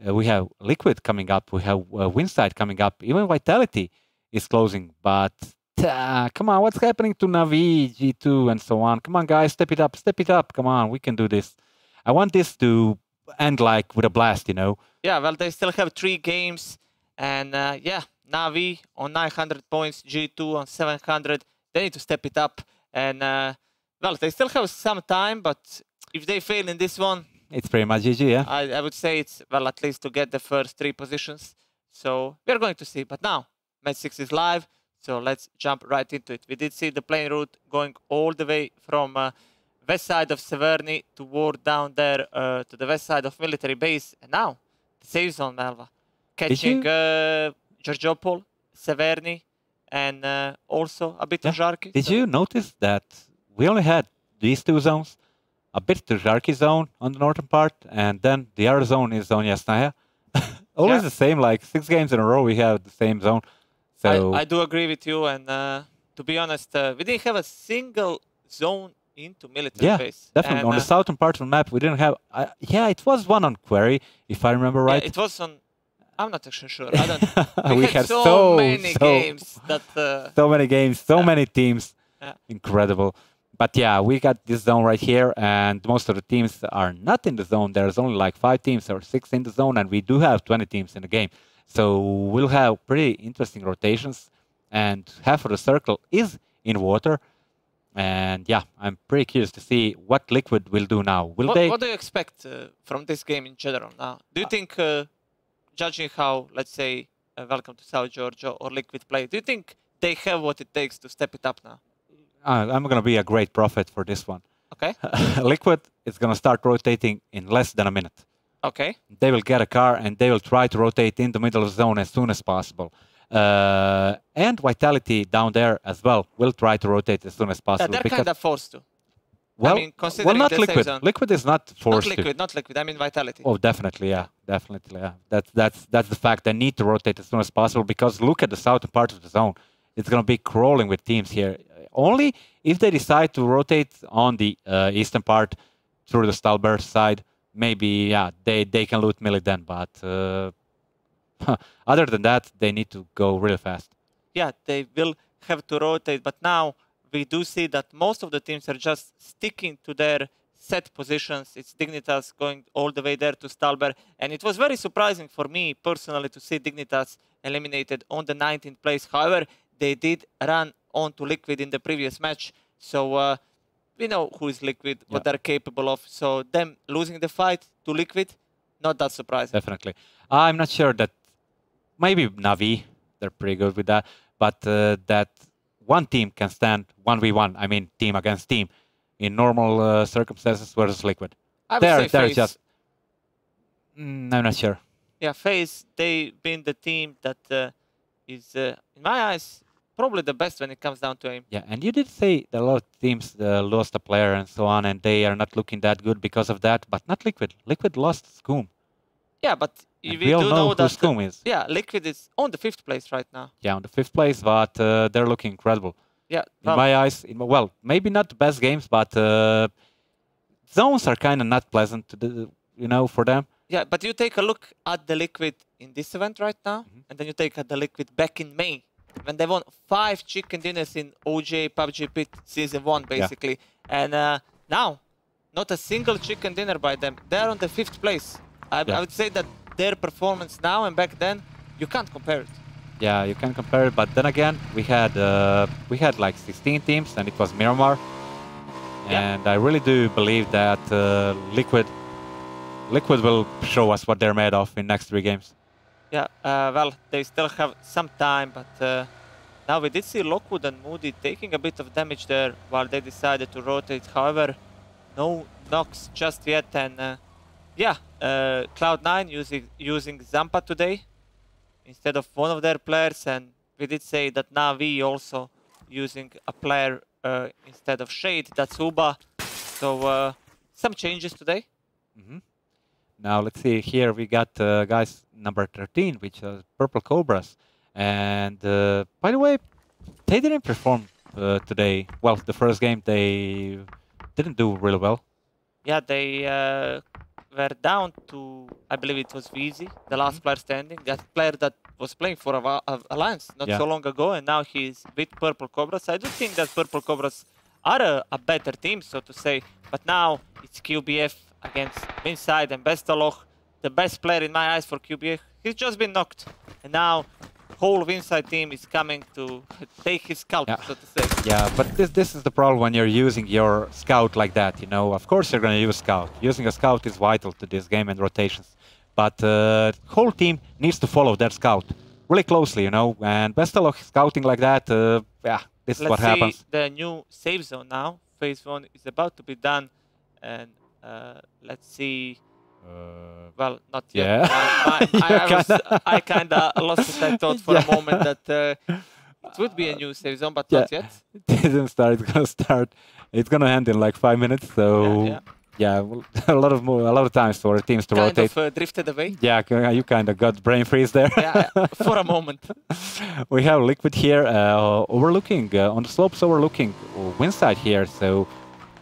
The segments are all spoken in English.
we have Liquid coming up. We have Winside coming up. Even Vitality is closing. But come on, what's happening to Navi, G2, and so on? Come on, guys, step it up, step it up. Come on, we can do this. I want this to end like with a blast, you know? Yeah, well, they still have 3 games. And yeah, Navi on 900 points, G2 on 700. They need to step it up. And well, they still have some time, but if they fail in this one, it's pretty much GG, yeah? I would say it's, well, at least to get the first 3 positions. So we're going to see. But now, match 6 is live. So let's jump right into it. We did see the plane route going all the way from west side of Severny toward down there to the west side of military base. And now, the safe zone, Malva. Catching Georgiopol, Severny, and also a bit of Zharki. Did you notice that we only had these 2 zones? A bit to Zharki zone on the northern part, and then the other zone is on Yasnaya. Always the same, like 6 games in a row we have the same zone. So I do agree with you, and to be honest, we didn't have a single zone into military base. Definitely. And, on the southern part of the map, we didn't have... yeah, it was one on Quarry, if I remember right. Yeah, it was on... I'm not actually sure. I don't... we had so many games that... so many games, so many teams. Incredible. But yeah, we got this zone right here, and most of the teams are not in the zone. There's only like 5 teams or 6 in the zone, and we do have 20 teams in the game. So we'll have pretty interesting rotations, and half of the circle is in water. And yeah, I'm pretty curious to see what Liquid will do now. What do you expect from this game in general now? Do you think, judging how, let's say, Welcome to South Georgia or Liquid play, do you think they have what it takes to step it up now? I'm going to be a great prophet for this one. Okay. Liquid is going to start rotating in less than a minute. Okay. They will get a car and they will try to rotate in the middle of the zone as soon as possible. And Vitality down there as well will try to rotate as soon as possible. Yeah, they're kind of forced to. Well, I mean, considering not the Liquid. Zone. Liquid is not forced Not Liquid. I mean Vitality. Oh, definitely, yeah. Definitely, yeah. That's the fact. They need to rotate as soon as possible because look at the southern part of the zone. It's going to be crawling with teams here. Only if they decide to rotate on the eastern part through the Stalberg side, maybe, yeah, they can loot Millie then. But other than that, they need to go really fast. Yeah, they will have to rotate. But now we do see that most of the teams are just sticking to their set positions. It's Dignitas going all the way there to Stalberg. And it was very surprising for me personally to see Dignitas eliminated on the 19th place. However, they did run on to Liquid in the previous match. So we know who is Liquid, what they're capable of. So them losing the fight to Liquid, not that surprising. Definitely. I'm not sure that maybe Navi, they're pretty good with that, but that one team can stand 1v1, I mean team against team, in normal circumstances versus Liquid. I would say FaZe. Just... I'm not sure. Yeah, FaZe, they've been the team that is, in my eyes, probably the best when it comes down to aim. Yeah, and you did say that a lot of teams lost a player and so on, and they are not looking that good because of that, but not Liquid. Liquid lost Scoom. Yeah, but we all know who Scoom is. Yeah, Liquid is on the 5th place right now. Yeah, on the 5th place, but they're looking incredible. Yeah, in my eyes, well, maybe not the best games, but zones are kind of not pleasant to do, you know, for them. Yeah, but you take a look at the Liquid in this event right now, and then you take at the Liquid back in May, when they won 5 chicken dinners in OGA PUBG PIT Season 1, basically. And now, not a single chicken dinner by them. They're on the 5th place. I would say that their performance now and back then, you can't compare it. Yeah, you can compare it, but then again, we had like 16 teams, and it was Miramar. And I really do believe that Liquid will show us what they're made of in next 3 games. Yeah, well, they still have some time, but now we did see Lockwood and Moody taking a bit of damage there while they decided to rotate. However, no knocks just yet, and yeah, Cloud9 using Zampa today instead of one of their players, and we did say that Navi also using a player instead of Shade. That's Uba. So some changes today. Now let's see here. We got guys number 13, which is Purple Cobras, and by the way, they didn't perform today. Well, the first game they didn't do really well. Yeah, they were down to, I believe it was Vizi, the last player standing, that player that was playing for Alliance not so long ago, and now he's with Purple Cobras. I do think that Purple Cobras are a better team, so to say, but now it's QBF against Winside and Bestaloch, the best player in my eyes for QBF. He's just been knocked, and now whole Winside team is coming to take his scout, so to say. Yeah, but this is the problem when you're using your scout like that, you know. Of course you're going to use scout. Using a scout is vital to this game and rotations. But whole team needs to follow their scout really closely, you know. And Bestaloch scouting like that, yeah, this is what happens. Let's see the new save zone now. Phase 1 is about to be done. And let's see... well, not yet. Yeah. I kind of lost it. I thought for a moment that it would be a new save zone, but not yet. It didn't start. It's gonna start. It's gonna end in like 5 minutes. So yeah, well, a lot of times for teams to rotate. Kind of drifted away. Yeah, you kind of got brain freeze there. Yeah, for a moment. We have Liquid here, overlooking on the slopes, overlooking Winside here. So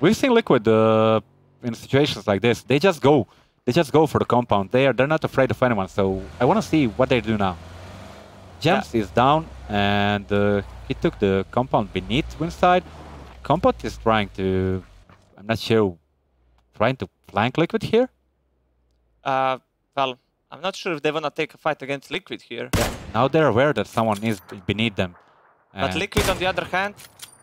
we've seen Liquid in situations like this. They just go. They just go for the compound. They're not afraid of anyone. So I want to see what they do now. Gems is down, and he took the compound beneath Winside. Compound is trying to, I'm not sure, trying to flank Liquid here. Well, I'm not sure if they want to take a fight against Liquid here. Yeah. Now they're aware that someone is beneath them. But Liquid, on the other hand,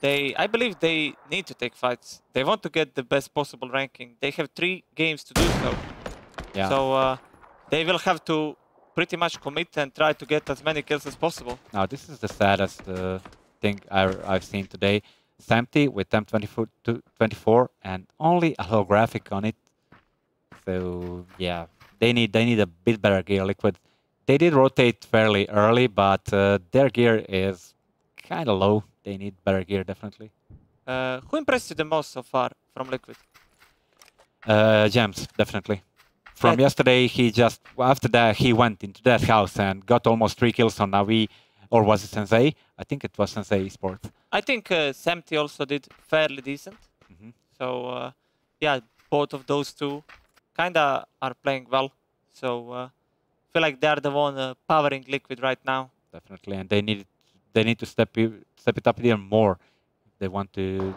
I believe they need to take fights. They want to get the best possible ranking. They have 3 games to do so. Yeah. So they will have to pretty much commit and try to get as many kills as possible. Now this is the saddest thing I've seen today. It's empty with M24 and only a holographic on it. So yeah, they need a bit better gear. Liquid. They did rotate fairly early, but their gear is kind of low. They need better gear, definitely. Who impressed you the most so far from Liquid? Gems, definitely. From yesterday, he just, after that, he went into that house and got almost 3 kills on Navi, or was it Sensei? I think it was Sensei Esports. I think Semti also did fairly decent. So, yeah, both of those two kind of are playing well. So, I feel like they're the one powering Liquid right now. Definitely, and they need to step it up even more if they want to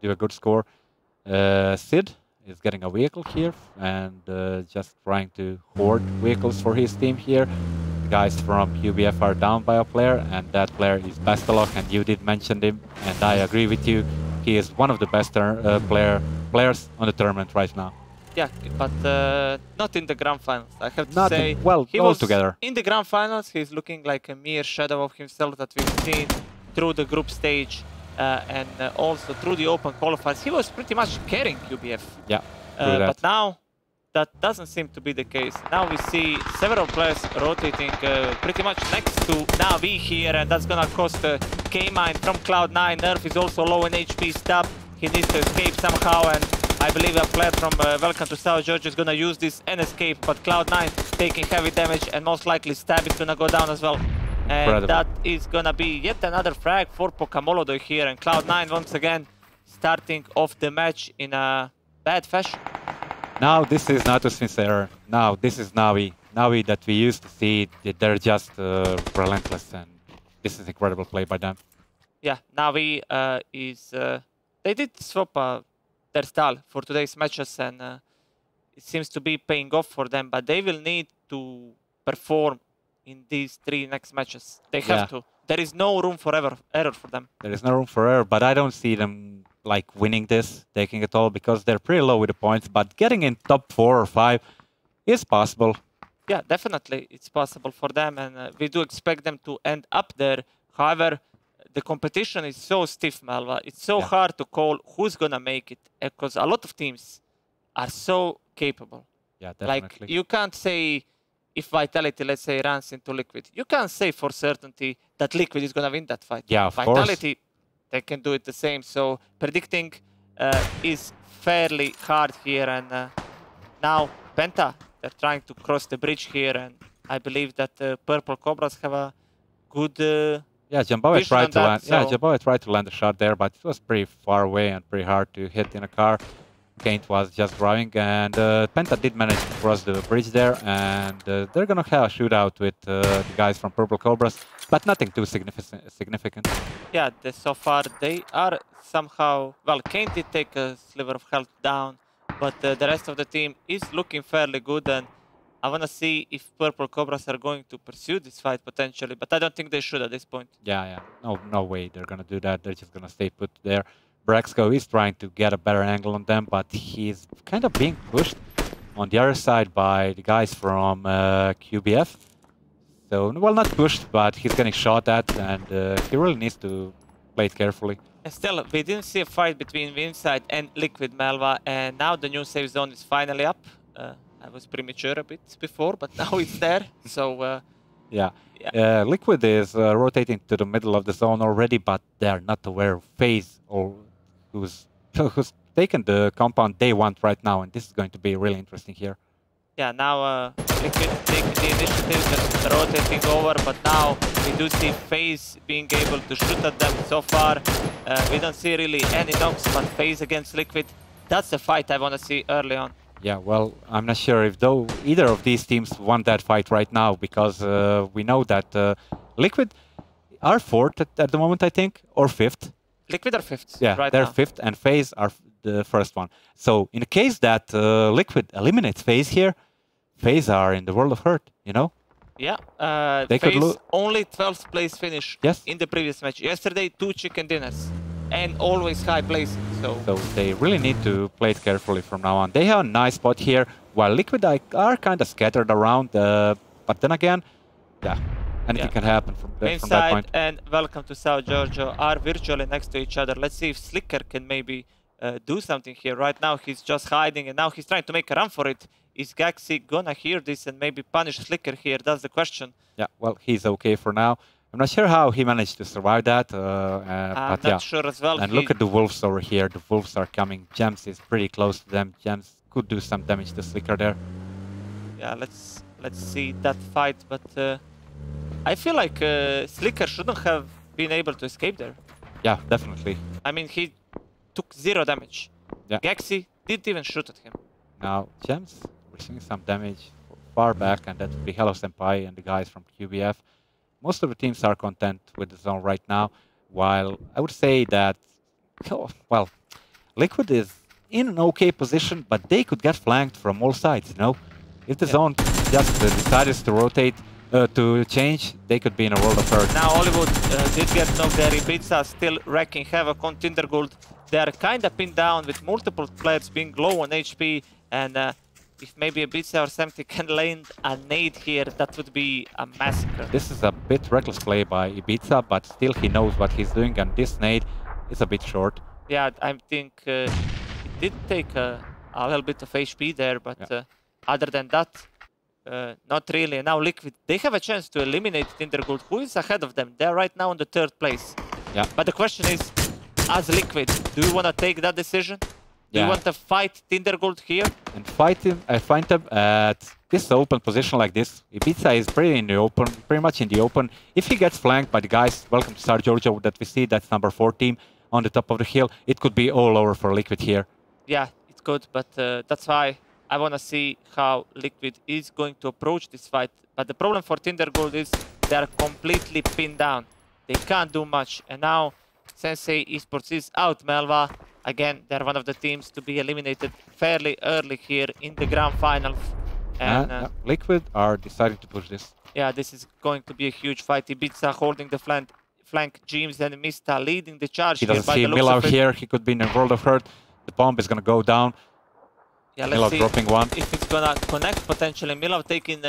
do a good score. Sid is getting a vehicle here and just trying to hoard vehicles for his team here. The guys from UBF are down by a player, and that player is Bestaloch, and you did mention him, and I agree with you. He is one of the best players on the tournament right now. Yeah, but not in the grand finals. I have to say, well, he was together. In the grand finals, he's looking like a mere shadow of himself that we've seen through the group stage. And also through the Open Qualifiers, he was pretty much carrying QBF. Yeah, but now that doesn't seem to be the case. Now we see several players rotating pretty much next to Navi here, and that's gonna cost K-Mine from Cloud9. Nerf is also low in HP stab. He needs to escape somehow, and I believe a player from Welcome to South Georgia is gonna use this and escape, but Cloud9 taking heavy damage, and most likely stab is gonna go down as well. And that is gonna be yet another frag for Pokamolodo here, and Cloud9 once again starting off the match in a bad fashion. Now this is not a sincere. Now this is Navi. Navi that we used to see. They're just relentless, and this is incredible play by them. Yeah, Navi they did swap their style for today's matches, and it seems to be paying off for them, but they will need to perform in these 3 next matches. They have to. There is no room for error for them. There is no room for error, but I don't see them like winning this, taking it all, because they're pretty low with the points, but getting in top 4 or 5 is possible. Yeah, definitely it's possible for them, and we do expect them to end up there. However, the competition is so stiff, Malva. It's so hard to call who's gonna make it, because a lot of teams are so capable. Yeah, definitely. Like, you can't say, if Vitality, let's say, runs into Liquid, you can't say for certainty that Liquid is going to win that fight. Yeah, of Vitality, they can do it the same. So predicting is fairly hard here. And now Penta, they're trying to cross the bridge here. And I believe that Purple Cobras have a good yeah, Jambawe tried to land. So Yeah, Jambawe tried to land a shot there, but it was pretty far away and pretty hard to hit in a car. Kent was just driving, and Penta did manage to cross the bridge there, and they're gonna have a shootout with the guys from Purple Cobras, but nothing too significant. Yeah, so far they are somehow... Well, Kane did take a sliver of health down, but the rest of the team is looking fairly good, and I want to see if Purple Cobras are going to pursue this fight potentially, but I don't think they should at this point. Yeah. No way they're gonna do that. They're just gonna stay put there. Braxco is trying to get a better angle on them, but he's kind of being pushed on the other side by the guys from QBF. So, well, not pushed, but he's getting shot at, and he really needs to play it carefully. And still, we didn't see a fight between Winside and Liquid Melva, and now the new safe zone is finally up. I was premature a bit before, but now it's there. So, yeah. Liquid is rotating to the middle of the zone already, but they're not aware of FaZe or who's taken the compound they want right now, and this is going to be really interesting here. Yeah, now Liquid taking the initiative, just rotating over, but now we do see FaZe being able to shoot at them so far. We don't see really any knocks, but FaZe against Liquid, that's the fight I want to see early on. Yeah, well, I'm not sure if either of these teams want that fight right now, because we know that Liquid are 4th at the moment, I think, or 5th. Liquid are 5th. Yeah, right they're now. 5th, and FaZe are the first one. So in the case that Liquid eliminates FaZe here, FaZe are in the world of hurt, you know? Yeah, they could FaZe only 12th place finish in the previous match. Yesterday, 2 chicken dinners and always high places. So they really need to play it carefully from now on. They have a nice spot here, while Liquid are kind of scattered around, but then again, yeah. Anything can happen from that point. And welcome to South Georgia are virtually next to each other. Let's see if Slicker can maybe do something here. Right now he's just hiding, and now he's trying to make a run for it. Is Gaxi gonna hear this and maybe punish Slicker here? That's the question. Yeah, well, he's okay for now. I'm not sure how he managed to survive that. I'm not sure as well. And look at the Wolves over here. The Wolves are coming. Gems is pretty close to them. Gems could do some damage to Slicker there. Yeah, let's see that fight, but I feel like Slicker shouldn't have been able to escape there. Yeah, definitely. I mean, he took 0 damage. Yeah. Gaxi didn't even shoot at him. Now, Gems receiving some damage far back, and that would be Hello Senpai and the guys from QBF. Most of the teams are content with the zone right now, while I would say that, well, Liquid is in an okay position, but they could get flanked from all sides, you know? If the zone just decides to rotate, to change, they could be in a world of hurt. Now Hollywood did get knocked there. Ibiza still wrecking havoc on Tindergold. They're kind of pinned down with multiple players being low on HP, and if maybe Ibiza or something can land a nade here, that would be a massacre. This is a bit reckless play by Ibiza, but still he knows what he's doing, and this nade is a bit short. Yeah, I think it did take a little bit of HP there, but other than that, not really. Now Liquid, they have a chance to eliminate Tindergold, who is ahead of them. They're right now in the 3rd place. Yeah. But the question is, as Liquid, do you want to take that decision? Do you want to fight Tindergold here? And find him at this open position like this. Ibiza is pretty much in the open. If he gets flanked by the guys, welcome to South Georgia, that we see, that's number 4 team on the top of the hill, it could be all over for Liquid here. Yeah, it could, but that's why I want to see how Liquid is going to approach this fight. But the problem for Tindergold is they're completely pinned down. They can't do much. And now Sensei Esports is out, Melva. Again, they're one of the teams to be eliminated fairly early here in the grand finals. And Liquid are deciding to push this. Yeah, this is going to be a huge fight. Ibiza holding the flank, James and Mista leading the charge. He doesn't see Milov here. He could be in a world of hurt. The bomb is going to go down. Yeah, Milov dropping one. If it's gonna connect potentially. Milov taken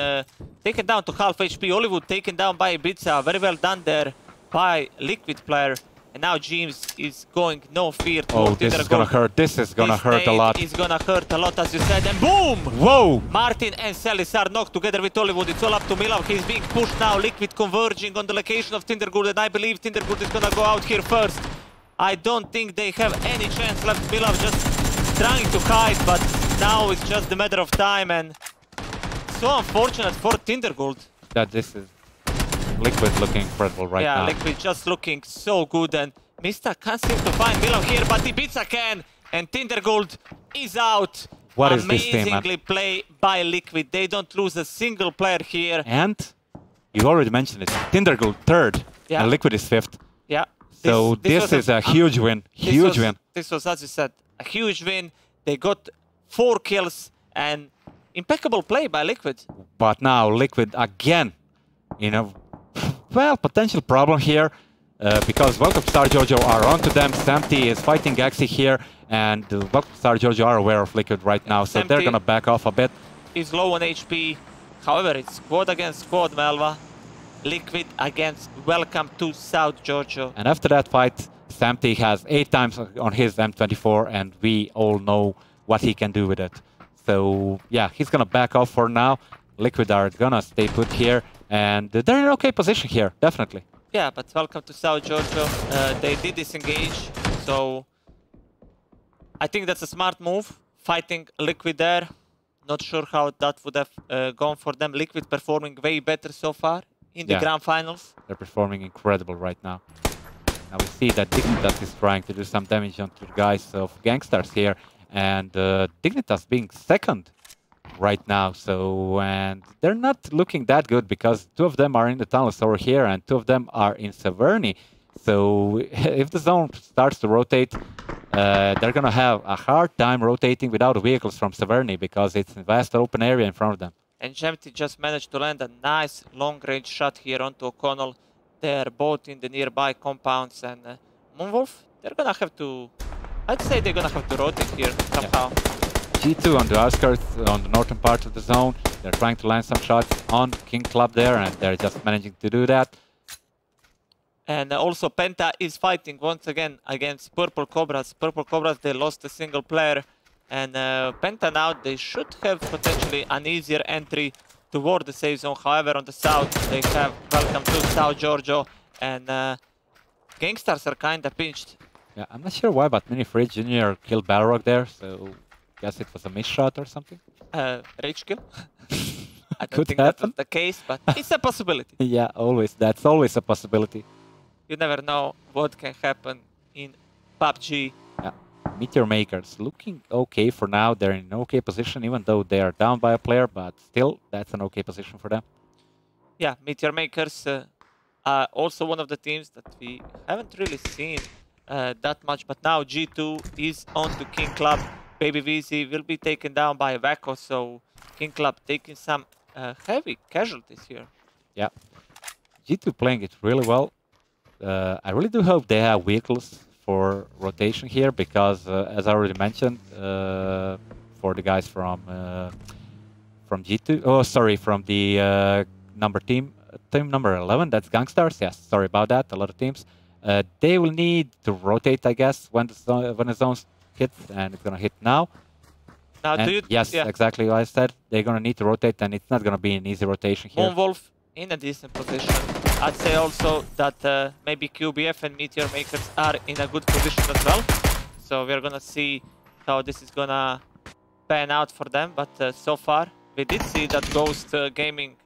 down to half HP. Hollywood taken down by Ibiza. Very well done there by Liquid player. And now James is going no fear towards this is gonna hurt. This is gonna hurt a lot. It's gonna hurt a lot, as you said. And boom! Whoa! Martin and Celis are knocked together with Hollywood. It's all up to Milov. He's being pushed now. Liquid converging on the location of Tindergold, and I believe Tindergold is gonna go out here first. I don't think they have any chance left. Milov just trying to hide, but now it's just a matter of time, and so unfortunate for Tindergold. That this is Liquid looking incredible now. Yeah, Liquid just looking so good, and Mista can't seem to find Milov here, but Ibiza can. And Tindergold is out. What is this team, man? Amazingly played by Liquid. They don't lose a single player here. And you already mentioned it. Tindergold third, and Liquid is fifth. Yeah. So this is a huge win. Huge win. This was, as you said, a huge win. They got 4 kills and impeccable play by Liquid. But now Liquid again, you know, well, potential problem here. Because Welcome to Star Jojo are onto them. Samty is fighting Gaxi here, and Welcome to Star Jojo are aware of Liquid right now, so they're gonna back off a bit. He's low on HP. However, it's squad against squad, Melva. Liquid against Welcome to South Jojo. And after that fight, Samty has 8 times on his M24, and we all know what he can do with it. So yeah, he's gonna back off for now. Liquid are gonna stay put here, and they're in an okay position here, definitely. Yeah, but Welcome to South Jojo. They did disengage, so I think that's a smart move. Fighting Liquid there. Not sure how that would have gone for them. Liquid performing way better so far in the grand finals. They're performing incredible right now. Now we see that Dignitas is trying to do some damage onto the guys of Gangsters here, and Dignitas being second right now, so and they're not looking that good because 2 of them are in the tunnels over here and 2 of them are in Severny. So if the zone starts to rotate, they're gonna have a hard time rotating without vehicles from Severny because it's a vast open area in front of them. And Gemty just managed to land a nice long-range shot here onto O'Connell. They're both in the nearby compounds, and Moonwolf, they're gonna have to, I'd say they're gonna have to rotate here somehow. G2 on the outskirts, on the northern part of the zone. They're trying to land some shots on King Club there, and they're just managing to do that. And also Penta is fighting once again against Purple Cobras. Purple Cobras, they lost a single player. And Penta now, they should have potentially an easier entry toward the safe zone. However, on the south, they have Welcome to South Giorgio. And Gangsters are kind of pinched. Yeah, I'm not sure why, but Mini Fridge Jr. killed Balrog there, so guess it was a miss shot or something. Rage kill. I don't think that was the case, but it's a possibility. Yeah, always. That's always a possibility. You never know what can happen in PUBG. Yeah. Meteor Makers looking okay for now. They're in an okay position, even though they are down by a player, but still, that's an okay position for them. Yeah, Meteor Makers are also one of the teams that we haven't really seen that much, but now G2 is on to King Club. Baby VZ will be taken down by Vaco, so King Club taking some heavy casualties here. Yeah, G2 playing it really well. I really do hope they have vehicles for rotation here, because as I already mentioned, for the guys from G2, oh sorry, from the team number 11, that's Gangsters. Yes, sorry about that. A lot of teams. They will need to rotate, I guess, when the zones hit, and it's gonna hit now. Now, yes, exactly what I said. They're gonna need to rotate, and it's not gonna be an easy rotation here. Moonwolf in a decent position. I'd say also that maybe QBF and Meteor Makers are in a good position as well. So we're gonna see how this is gonna pan out for them. But so far, we did see that Ghost Gaming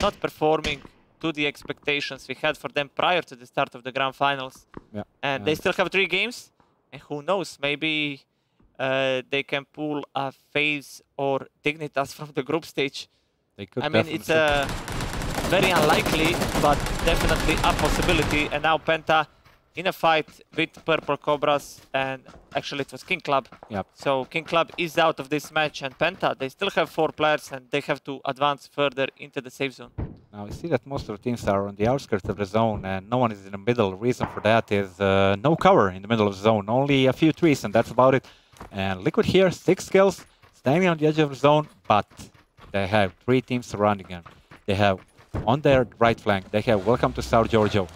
not performing to the expectations we had for them prior to the start of the grand finals. Yeah. And they still have 3 games. And who knows, maybe they can pull a FaZe or Dignitas from the group stage. They could. I mean, it's very unlikely, but definitely a possibility. And now Penta in a fight with Purple Cobras, and actually it was King Club. Yep. So King Club is out of this match, and Penta, they still have 4 players, and they have to advance further into the safe zone. Now we see that most of the teams are on the outskirts of the zone, and no one is in the middle. The reason for that is no cover in the middle of the zone, only a few trees, and that's about it. And Liquid here, 6 kills, standing on the edge of the zone, but they have 3 teams surrounding them. They have on their right flank, they have Welcome to South Giorgio.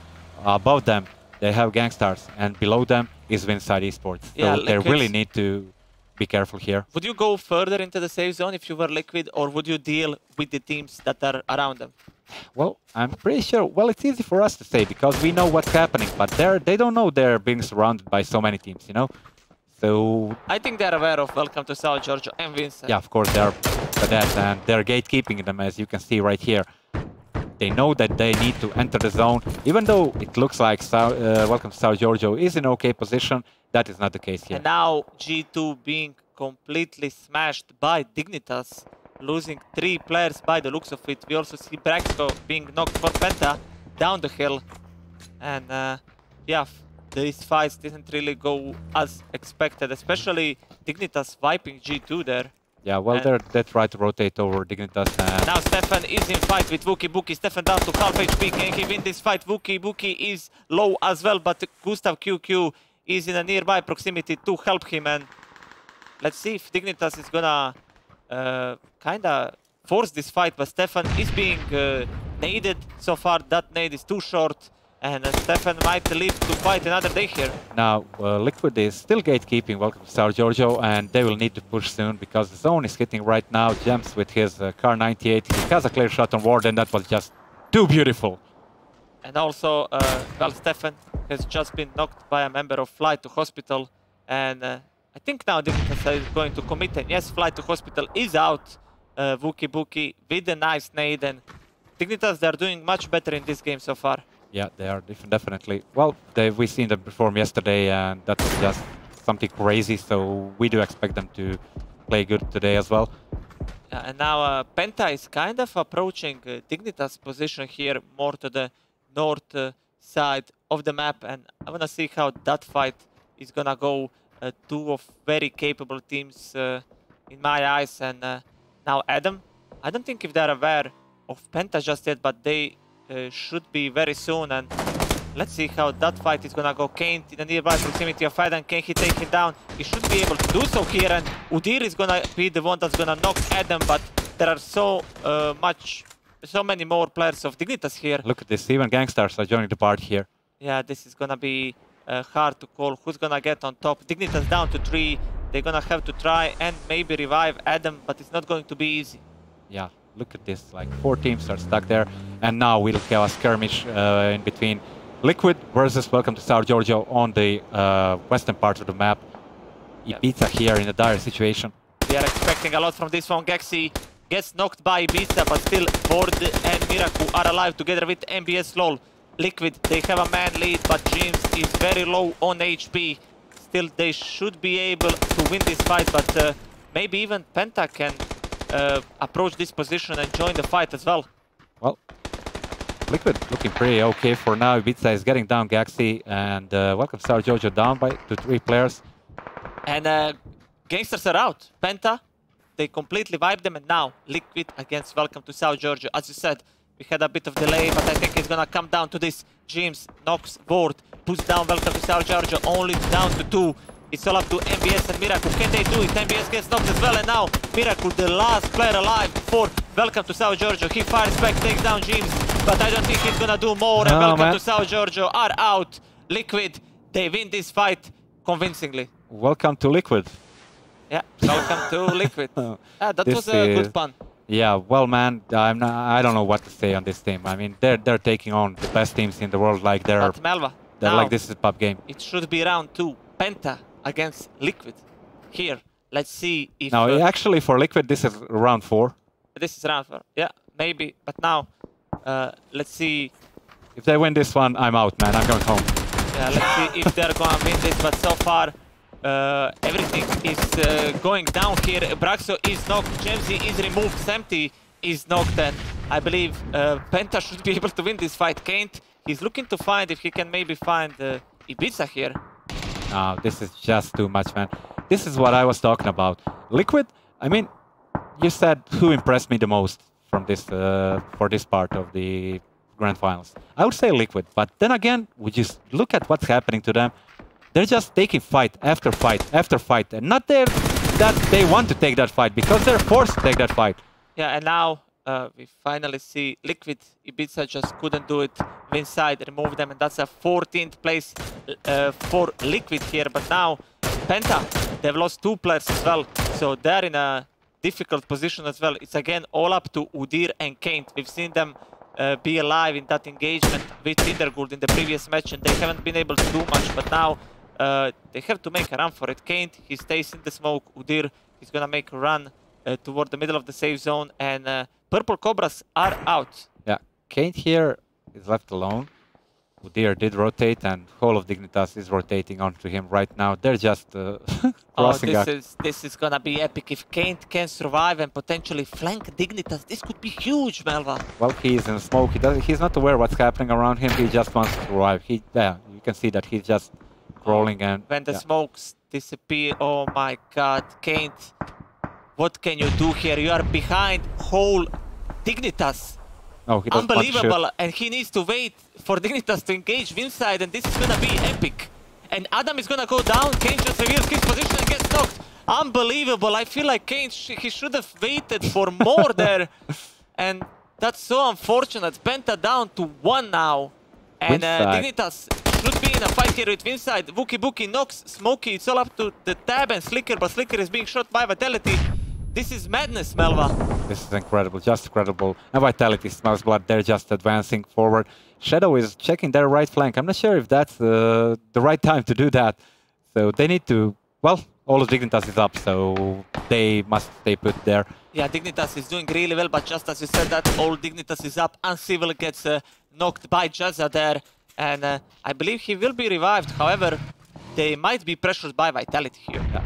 Above them, they have Gangstars, and below them is Winside Esports. So yeah, they really need to be careful here. Would you go further into the safe zone if you were Liquid, or would you deal with the teams that are around them? Well, I'm pretty sure, well, it's easy for us to say because we know what's happening, but they don't know they're being surrounded by so many teams, you know? So I think they're aware of Welcome to South Giorgio and Vincent. Yeah, of course, they're for that, and they're gatekeeping them, as you can see right here. They know that they need to enter the zone. Even though it looks like Welcome to South Giorgio is in okay position, that is not the case here. And now G2 being completely smashed by Dignitas, losing 3 players by the looks of it. We also see Braxco being knocked for Penta down the hill. And yeah, these fights didn't really go as expected, especially Dignitas wiping G2 there. Yeah, well, they tried to rotate over Dignitas. And now Stefan is in fight with Wookie. Wookie, Stefan down to half HP. Can he win this fight? Wookie is low as well, but Gustav QQ is in a nearby proximity to help him. And let's see if Dignitas is gonna kinda force this fight, but Stefan is being naded. So far, that nade is too short. And Stefan might live to fight another day here. Now, Liquid is still gatekeeping Welcome to South Giorgio, and they will need to push soon because the zone is hitting right now. Gems with his Car 98. He has a clear shot on Warden. That was just too beautiful. And also, well, Stefan has just been knocked by a member of Flight to Hospital. And I think now Dignitas is going to commit. And yes, Flight to Hospital is out. Wookie with a nice nade. And Dignitas, they're doing much better in this game so far. Yeah, they are definitely. Well, we've seen them perform yesterday, and that was just something crazy. So we do expect them to play good today as well. And now Penta is kind of approaching Dignitas' position here, more to the north side of the map. And I want to see how that fight is going to go. Two of very capable teams in my eyes. And now Adam, I don't think if they're aware of Penta just yet, but they should be very soon, and let's see how that fight is gonna go. Kane in the nearby proximity of Adam. Can he take him down? He should be able to do so here, and Udir is gonna be the one that's gonna knock Adam, but there are so many more players of Dignitas here. Look at this, even Gangsters are joining the party here. Yeah, this is gonna be hard to call who's gonna get on top. Dignitas down to 3. They're gonna have to try and maybe revive Adam, but it's not going to be easy. Yeah. Look at this, like 4 teams are stuck there. And now we'll have a skirmish in between Liquid versus Welcome to South Giorgio on the western part of the map. Ibiza here in a dire situation. We are expecting a lot from this one. Gexi gets knocked by Ibiza, but still Ford and Miraku are alive together with MBS LOL. Liquid, they have a man lead, but James is very low on HP. Still, they should be able to win this fight, but maybe even Penta can approach this position and join the fight as well. Well, Liquid looking pretty okay for now. Ibiza is getting down Gaxi, and Welcome to South Giorgio down by 3 players. And Gangsters are out. Penta, they completely wiped them, and now Liquid against Welcome to South Giorgio. As you said, we had a bit of delay, but I think it's gonna come down to this. James knocks Ward, puts down Welcome to South Giorgio, only down to 2. It's all up to MBS and Miracle. Can they do it? MBS gets knocked as well, and now Miracle, the last player alive for Welcome to South Giorgio. He fires back, takes down James, but I don't think he's gonna do more. And Welcome to South Giorgio are out. Liquid, they win this fight convincingly. Welcome to Liquid. Yeah, welcome to Liquid. That was a good pun. Yeah, well, man, I don't know what to say on this team. I mean, they're taking on the best teams in the world, like they're Melva, like this is a pub game. It should be round 2. Penta against Liquid here. Let's see if... No, actually for Liquid this is round 4. This is round 4. Yeah, maybe. But now, let's see. If they win this one, I'm out, man. I'm going home. Yeah, let's see if they're going to win this. But so far, everything is going down here. Braxo is knocked. Gemsy is removed. Semty is knocked. And I believe Penta should be able to win this fight. Kaint, he's looking to find if he can maybe find Ibiza here. No, this is just too much, man. This is what I was talking about. Liquid, I mean, you said who impressed me the most from this for this part of the Grand Finals. I would say Liquid, but then again, we just look at what's happening to them. They're just taking fight after fight after fight, and not there that they want to take that fight, because they're forced to take that fight. Yeah, and now we finally see Liquid. Ibiza just couldn't do it. Inside, remove them, and that's a 14th place for Liquid here. But now, Penta, they've lost 2 players as well, so they're in a difficult position as well. It's again all up to Udir and Kaint. We've seen them be alive in that engagement with Tindergold in the previous match, and they haven't been able to do much, but now they have to make a run for it. Kaint, he stays in the smoke. Udir is gonna make a run toward the middle of the safe zone, and Purple Cobras are out. Yeah, Kate here is left alone. Udir did rotate, and whole of Dignitas is rotating onto him right now. They're just crossing up. This is gonna be epic. If Kent can survive and potentially flank Dignitas, this could be huge, Melva. Well, he's in smoke. He's not aware what's happening around him. He just wants to survive. You can see that he's just crawling and... When the smokes disappear, oh my god, Kent, what can you do here? You are behind whole Dignitas. No, he doesn't Unbelievable, want to shoot. and he needs to wait for Dignitas to engage Winside, and this is gonna be epic. And Adam is gonna go down, Kane just reveals his position and gets knocked. Unbelievable, I feel like Kane, he should have waited for more there. And that's so unfortunate. Penta down to 1 now. And Dignitas should be in a fight here with Winside. Wookie knocks Smokey, it's all up to the Tab and Slicker, but Slicker is being shot by Vitality. This is madness, Melva. This is incredible, just incredible. And Vitality smells blood, they're just advancing forward. Shadow is checking their right flank. I'm not sure if that's the right time to do that. So they need to, well, all of Dignitas is up, so they must stay put there. Yeah, Dignitas is doing really well, but just as you said that, all Dignitas is up. Uncivil gets knocked by Jazza there, and I believe he will be revived. However, they might be pressured by Vitality here. Yeah.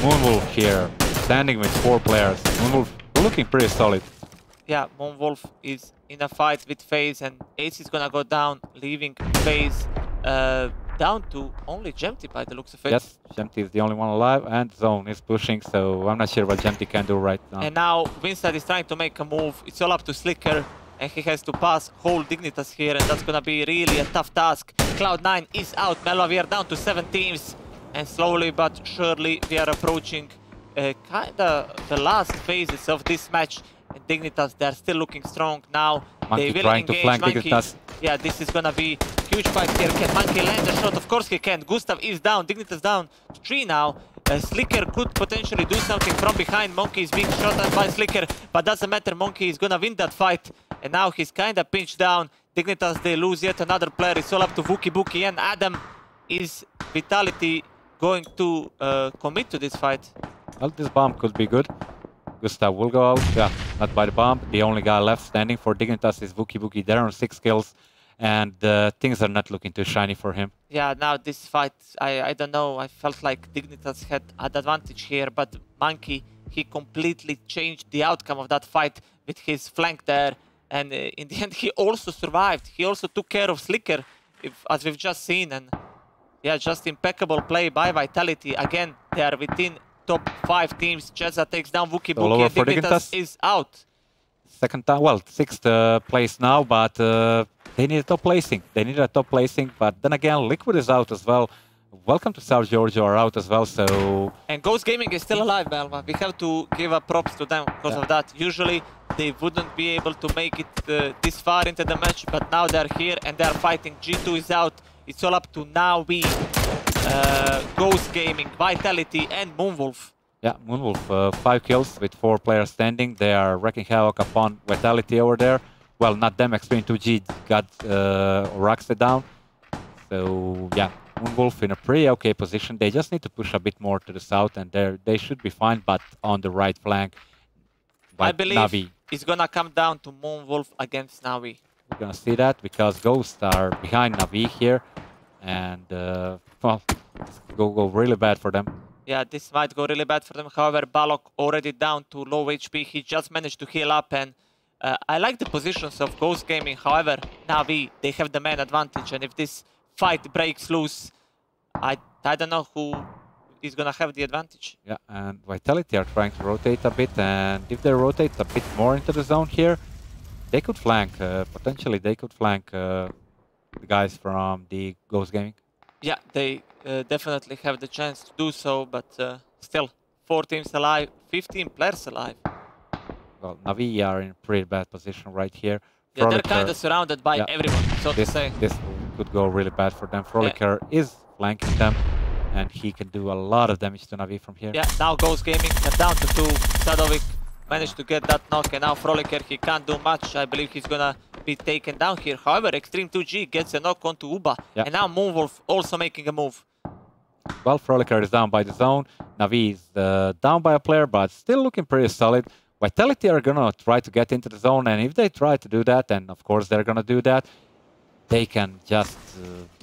Moonwolf here, standing with 4 players. Moonwolf looking pretty solid. Yeah, Moonwolf is in a fight with FaZe, and Ace is gonna go down, leaving FaZe down to only Gemty by the looks of it. Yes, Gemty is the only one alive, and Zone is pushing, so I'm not sure what Gemty can do right now. And now Winside is trying to make a move. It's all up to Slicker, and he has to pass whole Dignitas here, and that's gonna be really a tough task. Cloud9 is out. Melva, we are down to 7 teams, and slowly but surely we are approaching kinda the last phases of this match. And Dignitas, they're still looking strong now. Monkey they will trying engage to flank Monkey. Dignitas. Yeah, this is gonna be huge fight here. Can Monkey land a shot? Of course he can. Gustav is down. Dignitas down to 3 now. Slicker could potentially do something from behind. Monkey is being shot at by Slicker, but doesn't matter. Monkey is gonna win that fight. And now he's kinda pinched down. Dignitas, they lose yet another player. It's all up to Wookie and Adam. Is Vitality going to commit to this fight? Well, this bomb could be good. Gustav will go out. Yeah, not by the bomb. The only guy left standing for Dignitas is Wookie. They're on 6 kills, and things are not looking too shiny for him. Yeah, now this fight, I don't know. I felt like Dignitas had an advantage here, but Monkey, he completely changed the outcome of that fight with his flank there. And in the end, he also survived. He also took care of Slicker, as we've just seen. And yeah, just impeccable play by Vitality. Again, they are within top 5 teams. Jezza takes down Wookie. Dignitas is out. Second time, well, 6th place now, but they need a top placing. But then again, Liquid is out as well. Welcome to South Georgia are out as well, so... And Ghost Gaming is still alive, Melva. We have to give a props to them because of that. Usually, they wouldn't be able to make it this far into the match, but now they're here and they're fighting. G2 is out. It's all up to Navi, Ghost Gaming, Vitality, and Moonwolf. Yeah, Moonwolf, 5 kills with 4 players standing. They are wrecking havoc upon Vitality over there. Well, not them, Extreme 2G got Roxy down. So, yeah, Moonwolf in a pretty okay position. They just need to push a bit more to the south, and they should be fine, but on the right flank. I believe it's gonna come down to Moonwolf against Navi. We're gonna see that because Ghosts are behind Navi here, and well, it's go really bad for them. Yeah, this might go really bad for them. However, Balok already down to low HP. He just managed to heal up, and I like the positions of Ghost Gaming. However, Navi, they have the man advantage, and if this fight breaks loose, I don't know who is gonna have the advantage. Yeah, and Vitality are trying to rotate a bit, and if they rotate a bit more into the zone here, they could flank, potentially they could flank the guys from the Ghost Gaming. Yeah, they definitely have the chance to do so, but still, 4 teams alive, 15 players alive. Well, Navi are in a pretty bad position right here. Yeah, they're kind of surrounded by everyone, so to say. This could go really bad for them. Froliker is flanking them, and he can do a lot of damage to Navi from here. Yeah, now Ghost Gaming, down to 2. Sadovic managed to get that knock, and now Froliker, he can't do much. I believe he's gonna be taken down here. However, Extreme 2G gets a knock onto Uba, and now Moonwolf also making a move. Well, Froliker is down by the zone. Navi is down by a player, but still looking pretty solid. Vitality are gonna try to get into the zone, and if they try to do that, and of course they're gonna do that, they can just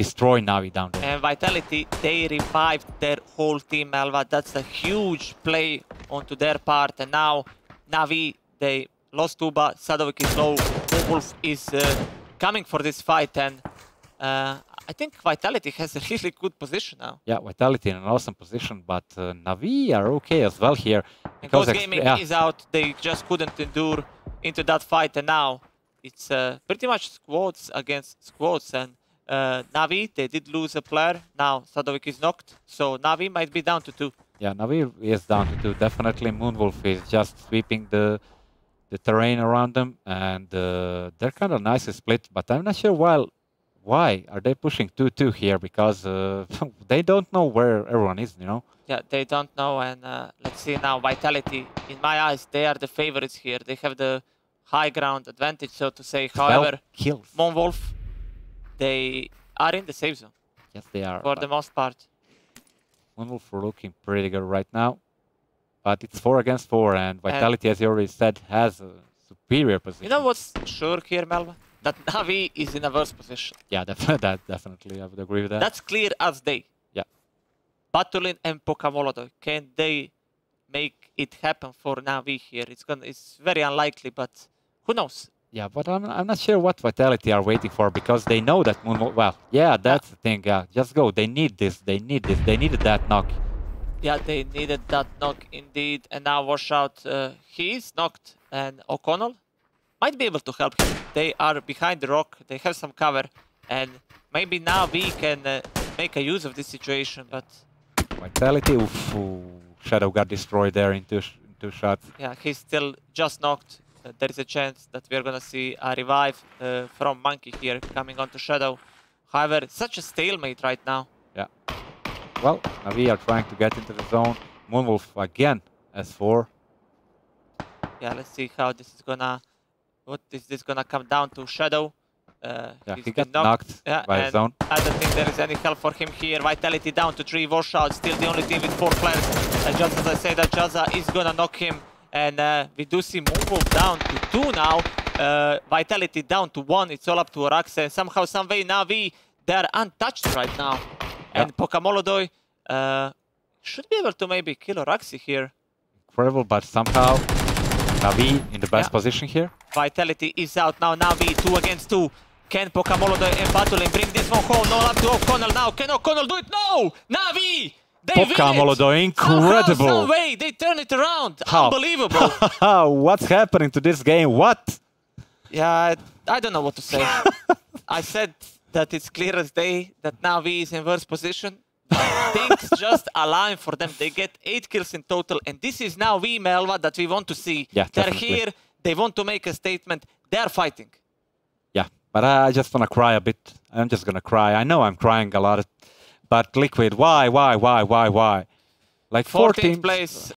destroy Navi down there. And Vitality, they revived their whole team, Melva. That's a huge play onto their part. And now Navi, they lost Tuba, Sadovic is low, Wolf is coming for this fight, and I think Vitality has a really good position now. Yeah, Vitality in an awesome position, but Navi are okay as well here. And Ghost Gaming is out, they just couldn't endure into that fight, and now it's pretty much squads against squads, and Navi, they did lose a player. Now Sadovic is knocked, so Navi might be down to 2. Yeah, Navi is down to 2. Definitely Moonwolf is just sweeping the terrain around them, and they're kind of nicely split, but I'm not sure why are they pushing 2-2 here, because they don't know where everyone is, you know? Yeah, they don't know, and let's see now, Vitality, in my eyes, they are the favorites here. They have the high ground advantage, so to say. However, Moonwolf, they are in the safe zone. Yes, they are. For the most part. Moonwolf are looking pretty good right now. But it's 4 against 4, and Vitality, as you already said, has a superior position. You know what's sure here, Melva? That Navi is in a worse position. Yeah, definitely, I would agree with that. That's clear as day. Yeah. Batulin and Pokamolodo, can they make it happen for Navi here? It's very unlikely, but who knows? Yeah, but I'm not sure what Vitality are waiting for, because they know that Moonwolf... Well, yeah, that's the thing. Yeah, just go. They need this. They need this. They needed that knock. Yeah, they needed that knock indeed. And now Wash Out, he is knocked. And O'Connell might be able to help him. They are behind the rock. They have some cover. And maybe now we can make a use of this situation, but... Vitality, oof, Shadow got destroyed there in two shots. Yeah, he's still just knocked. There is a chance that we are going to see a revive from Monkey here coming onto Shadow. However, such a stalemate right now. Yeah. Well, Navi are trying to get into the zone. Moonwolf again, S4. Yeah, let's see how this is gonna... What is this gonna come down to? Shadow. Yeah, he got knocked by the zone. I don't think there is any help for him here. Vitality down to 3. Washout still the only team with 4 players. And just as I say that, Jazza is gonna knock him. And we do see Moonwolf down to 2 now. Vitality down to 1. It's all up to Araxe. And somehow, some way, Navi, they're untouched right now. Yeah. And Pokamolodoy should be able to maybe kill Araxe here. Incredible, but somehow Navi in the best position here. Vitality is out now. Navi 2 against 2. Can Pokamolodoy and Batulin bring this one home? No, up to O'Connell now. Can O'Connell do it? No! Navi! They Pokamolodoy, incredible! Somehow, some way, they turn it around. How? Unbelievable. What's happening to this game? What? Yeah, I don't know what to say. I said that it's clear as day that Navi is in worse position. Things just align for them. They get 8 kills in total. And this is now Melva that we want to see. Yeah, they're definitely here. They want to make a statement. They're fighting. Yeah, but I just want to cry a bit. I'm just going to cry. I know I'm crying a lot. But Liquid, why? Like 14th place